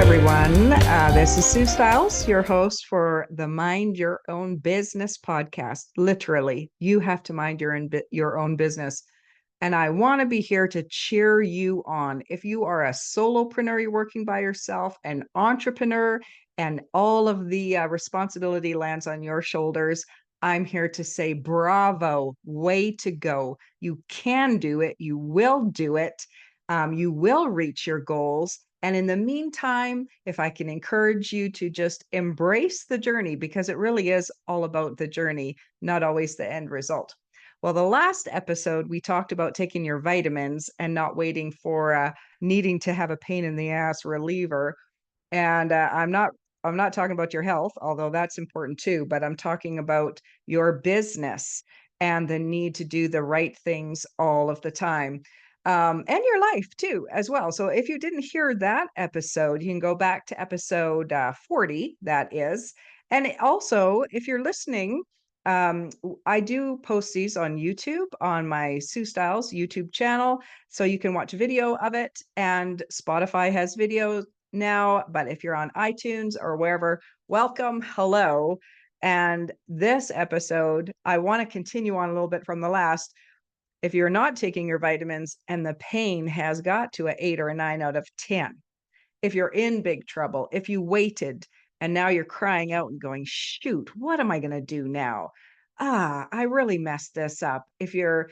everyone. This is Sue Stiles, your host for the Mind Your Own Business podcast. Literally, you have to mind your own business. And I want to be here to cheer you on. If you are a solopreneur, you're working by yourself, an entrepreneur, and all of the responsibility lands on your shoulders, I'm here to say bravo, way to go. You can do it. You will do it. You will reach your goals. And in the meantime, if I can encourage you to just embrace the journey, because it really is all about the journey, not always the end result. Well, the last episode, we talked about taking your vitamins and not waiting for needing to have a pain in the ass reliever. And I'm not talking about your health, although that's important too, but I'm talking about your business and the need to do the right things all of the time. And your life too, as well. So if you didn't hear that episode, you can go back to episode 40, that is. And also, if you're listening, I do post these on YouTube, on my Sue Styles YouTube channel. So you can watch a video of it. And Spotify has videos now, but if you're on iTunes or wherever, welcome, hello. And this episode, I want to continue on a little bit from the last. If you're not taking your vitamins and the pain has got to an 8 or a 9 out of 10, if you're in big trouble, if you waited and now you're crying out and going, shoot, what am I going to do now? I really messed this up. If you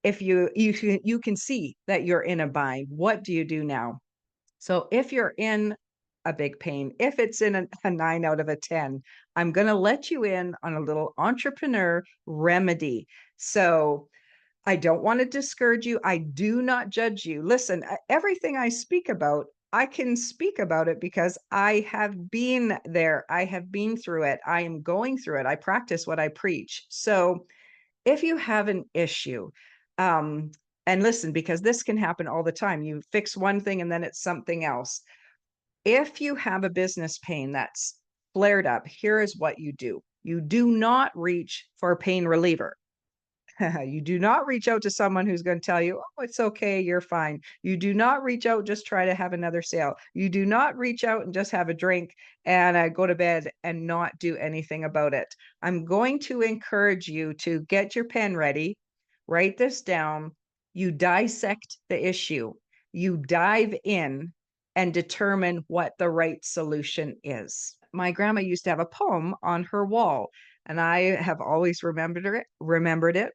can see that you're in a bind, what do you do now? So if you're in a big pain, if it's in a 9 out of a 10, I'm going to let you in on a little entrepreneur remedy. So I don't want to discourage you. I do not judge you. Listen, everything I speak about, I can speak about it because I have been there. I have been through it. I am going through it. I practice what I preach. So if you have an issue, um, and listen, because this can happen all the time, you fix one thing and then it's something else. If you have a business pain that's flared up, here is what you do. You do not reach for a pain reliever. You do not reach out to someone who's going to tell you, oh, it's okay, you're fine. You do not reach out, just try to have another sale. You do not reach out and just have a drink and go to bed and not do anything about it. I'm going to encourage you to get your pen ready, write this down. You dissect the issue, you dive in and determine what the right solution is. My grandma used to have a poem on her wall, and I have always remembered it.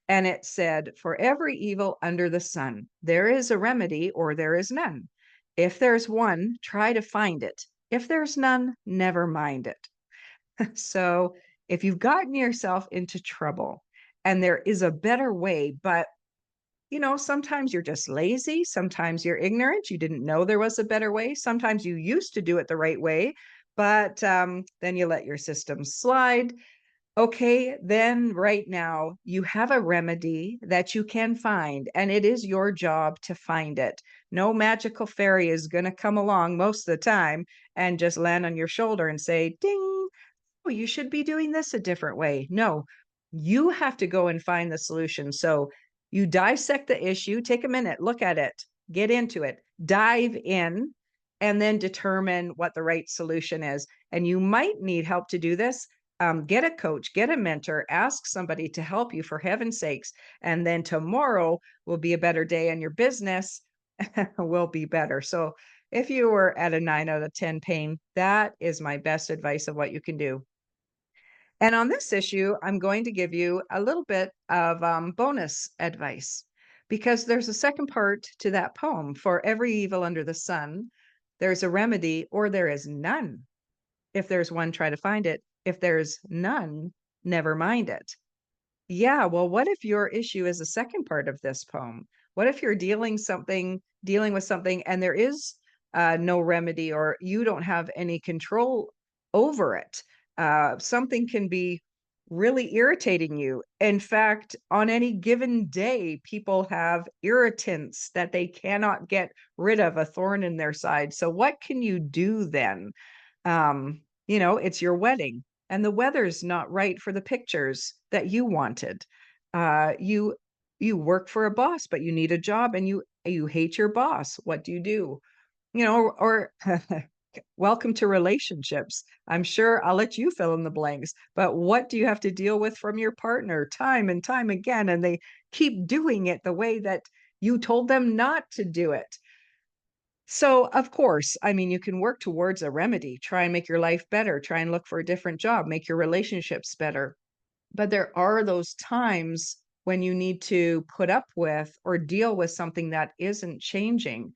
And it said, for every evil under the sun, there is a remedy or there is none. If there's one, try to find it. If there's none, never mind it. So if you've gotten yourself into trouble and there is a better way, but sometimes you're just lazy. Sometimes you're ignorant. You didn't know there was a better way. Sometimes you used to do it the right way, but then you let your system slide. Okay, then right now you have a remedy that you can find, and it is your job to find it. No magical fairy is going to come along most of the time and just land on your shoulder and say, ding, oh, you should be doing this a different way. No, you have to go and find the solution. So you dissect the issue, take a minute, look at it, get into it, dive in, and then determine what the right solution is. And you might need help to do this. Get a coach, get a mentor, ask somebody to help you, for heaven's sakes. And then tomorrow will be a better day and your business will be better. So if you were at a 9 out of 10 pain, that is my best advice of what you can do. And on this issue, I'm going to give you a little bit of bonus advice, because there's a second part to that poem. For every evil under the sun, there's a remedy or there is none. If there's one, try to find it. If there's none, never mind it. Yeah, well, what if your issue is the second part of this poem? What if you're dealing with something and there is no remedy, or you don't have any control over it? Something can be really irritating you. In fact, on any given day, people have irritants that they cannot get rid of, a thorn in their side. So what can you do then? It's your wedding and the weather's not right for the pictures that you wanted. You work for a boss, but you need a job and you hate your boss. What do? Or Welcome to relationships. I'm sure I'll let you fill in the blanks, but what do you have to deal with from your partner time and time again? And they keep doing it the way that you told them not to do it. So, of course, I mean, you can work towards a remedy, try and make your life better, try and look for a different job, make your relationships better. But there are those times when you need to put up with or deal with something that isn't changing.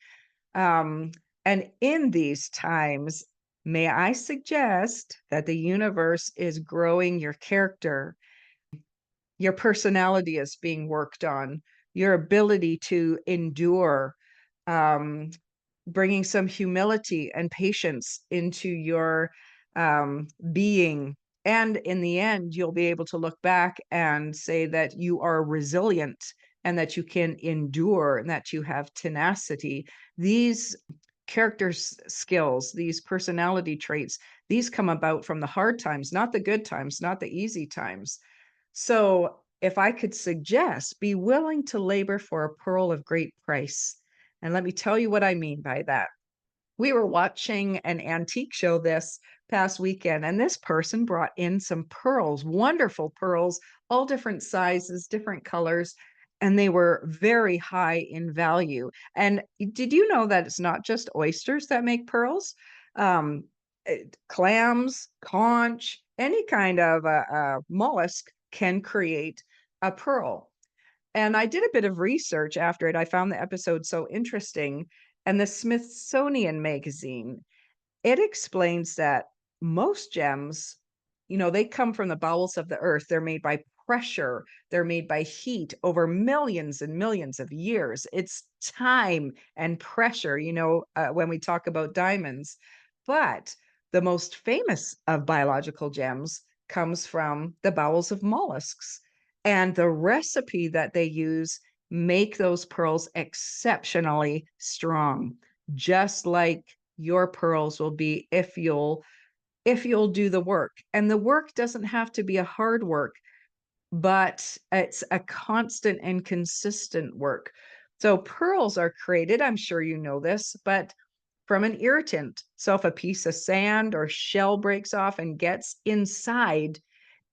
Um, and in these times, may I suggest that the universe is growing your character, your personality is being worked on, your ability to endure, um, bringing some humility and patience into your being. And in the end, you'll be able to look back and say that you are resilient and that you can endure and that you have tenacity. These skills, these personality traits, these come about from the hard times, not the good times, not the easy times. So, if I could suggest, be willing to labor for a pearl of great price. And let me tell you what I mean by that. We were watching an antique show this past weekend, and this person brought in some pearls, wonderful pearls, all different sizes, different colors, and they were very high in value. And did you know that it's not just oysters that make pearls? Um, Clams, conch, any kind of mollusk can create a pearl. And I did a bit of research after it. I found the episode so interesting. And the Smithsonian Magazine, it explains that most gems, they come from the bowels of the earth. They're made by pressure, they're made by heat over millions and millions of years. It's time and pressure, when we talk about diamonds. But the most famous of biological gems comes from the bowels of mollusks. And the recipe that they use make those pearls exceptionally strong, just like your pearls will be if you'll do the work. And the work doesn't have to be a hard work, but it's a constant and consistent work. So pearls are created, I'm sure you know this, but from an irritant. So if a piece of sand or shell breaks off and gets inside,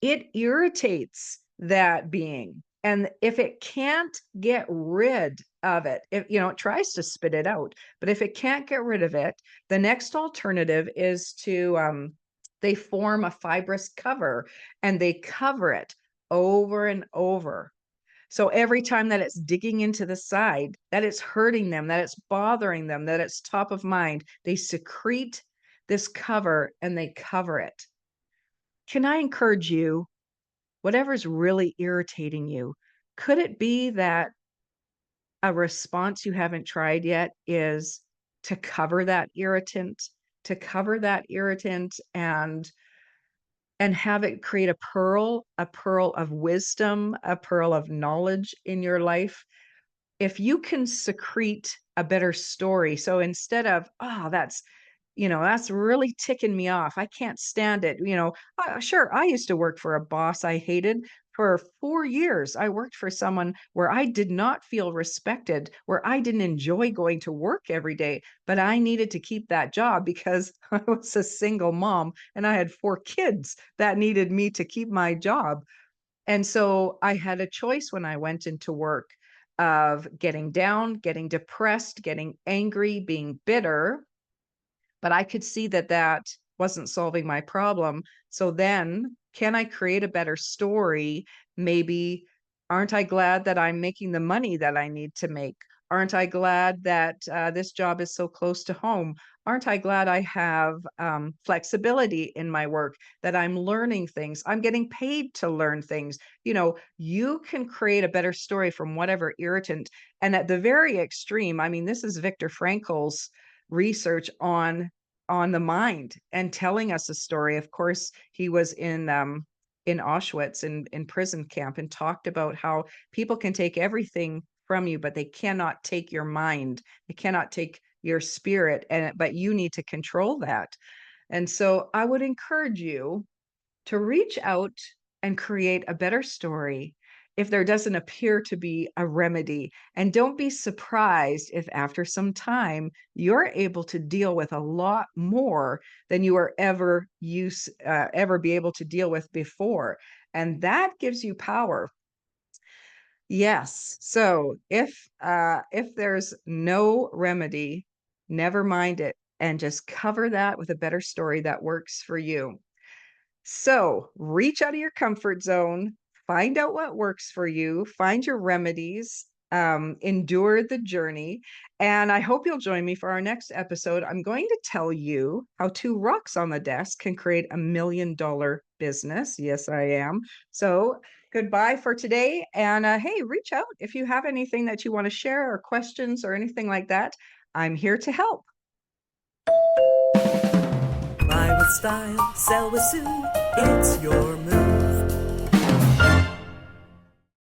it irritates that being. And if it can't get rid of it, if it tries to spit it out, but if it can't get rid of it, the next alternative is to they form a fibrous cover and they cover it over and over. So every time that it's digging into the side, that it's hurting them, that it's bothering them, that it's top of mind, they secrete this cover and they cover it. Can I encourage you, whatever's really irritating you, could it be that a response you haven't tried yet is to cover that irritant, and have it create a pearl of wisdom, a pearl of knowledge in your life? If you can secrete a better story, so instead of, "Oh, that's really ticking me off. I can't stand it." Sure, I used to work for a boss I hated. For 4 years, I worked for someone where I did not feel respected, where I didn't enjoy going to work every day, but I needed to keep that job because I was a single mom and I had 4 kids that needed me to keep my job. And so I had a choice when I went into work of getting down, getting depressed, getting angry, being bitter, but I could see that that wasn't solving my problem. So then, can I create a better story? Maybe, aren't I glad that I'm making the money that I need to make? Aren't I glad that this job is so close to home? Aren't I glad I have flexibility in my work, that I'm learning things? I'm getting paid to learn things. You can create a better story from whatever irritant. And at the very extreme, I mean, this is Viktor Frankl's research on the mind and telling us a story. Of course, he was in Auschwitz in prison camp and talked about how people can take everything from you, but they cannot take your mind. They cannot take your spirit, but you need to control that. And so I would encourage you to reach out and create a better story if there doesn't appear to be a remedy. And don't be surprised if after some time you're able to deal with a lot more than you were ever be able to deal with before. And that gives you power. Yes. So if there's no remedy, never mind it and just cover that with a better story that works for you. So reach out of your comfort zone, find out what works for you, find your remedies, endure the journey. And I hope you'll join me for our next episode. I'm going to tell you how 2 rocks on the desk can create $1 million business. Yes, I am. So goodbye for today. And hey, reach out if you have anything that you want to share or questions or anything like that. I'm here to help. Buy with style, sell with Sue. It's your move.